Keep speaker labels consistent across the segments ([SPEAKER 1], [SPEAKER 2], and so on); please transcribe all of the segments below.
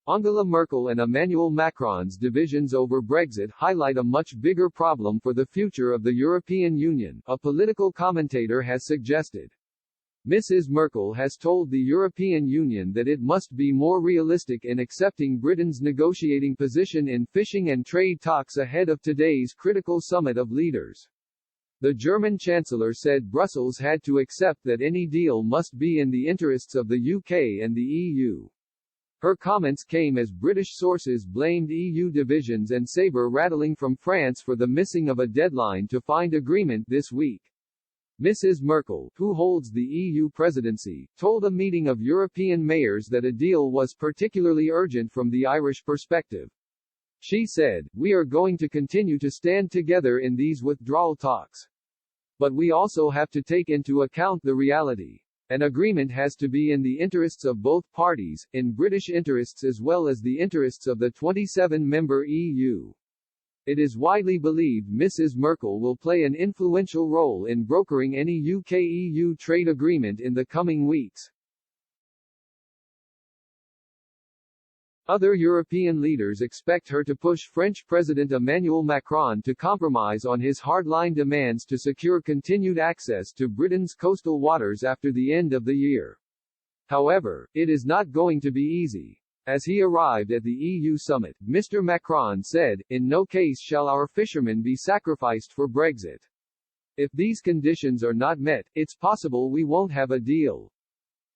[SPEAKER 1] Angela Merkel and Emmanuel Macron's divisions over Brexit highlight a much bigger problem for the future of the European Union, a political commentator has suggested. Mrs. Merkel has told the European Union that it must be more realistic in accepting Britain's negotiating position in fishing and trade talks ahead of today's critical summit of leaders. The German Chancellor said Brussels had to accept that any deal must be in the interests of the UK and the EU. Her comments came as British sources blamed EU divisions and saber-rattling from France for the missing of a deadline to find agreement this week. Mrs. Merkel, who holds the EU presidency, told a meeting of European mayors that a deal was particularly urgent from the Irish perspective. She said, "We are going to continue to stand together in these withdrawal talks. But we also have to take into account the reality. An agreement has to be in the interests of both parties, in British interests as well as the interests of the 27-member EU." It is widely believed Mrs. Merkel will play an influential role in brokering any UK-EU trade agreement in the coming weeks. Other European leaders expect her to push French President Emmanuel Macron to compromise on his hardline demands to secure continued access to Britain's coastal waters after the end of the year. However, it is not going to be easy. As he arrived at the EU summit, Mr. Macron said, "In no case shall our fishermen be sacrificed for Brexit. If these conditions are not met, it's possible we won't have a deal.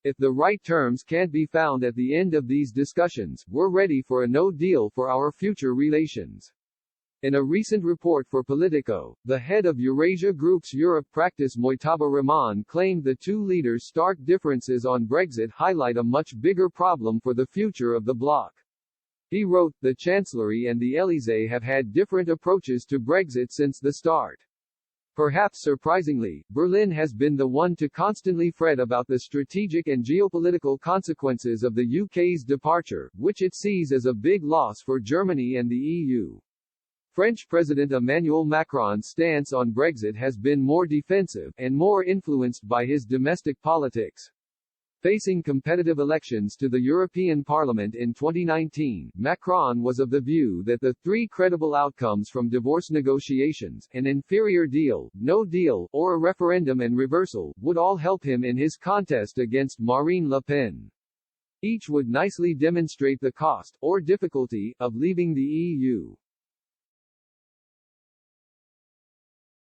[SPEAKER 1] If the right terms can't be found at the end of these discussions, we're ready for a no deal for our future relations." In a recent report for Politico, the head of Eurasia Group's Europe practice Mojtaba Rahman claimed the two leaders' stark differences on Brexit highlight a much bigger problem for the future of the bloc. He wrote, "The Chancellery and the Elysée have had different approaches to Brexit since the start. Perhaps surprisingly, Berlin has been the one to constantly fret about the strategic and geopolitical consequences of the UK's departure, which it sees as a big loss for Germany and the EU. French President Emmanuel Macron's stance on Brexit has been more defensive, and more influenced by his domestic politics. Facing competitive elections to the European Parliament in 2019, Macron was of the view that the three credible outcomes from divorce negotiations, an inferior deal, no deal, or a referendum and reversal, would all help him in his contest against Marine Le Pen. Each would nicely demonstrate the cost, or difficulty, of leaving the EU.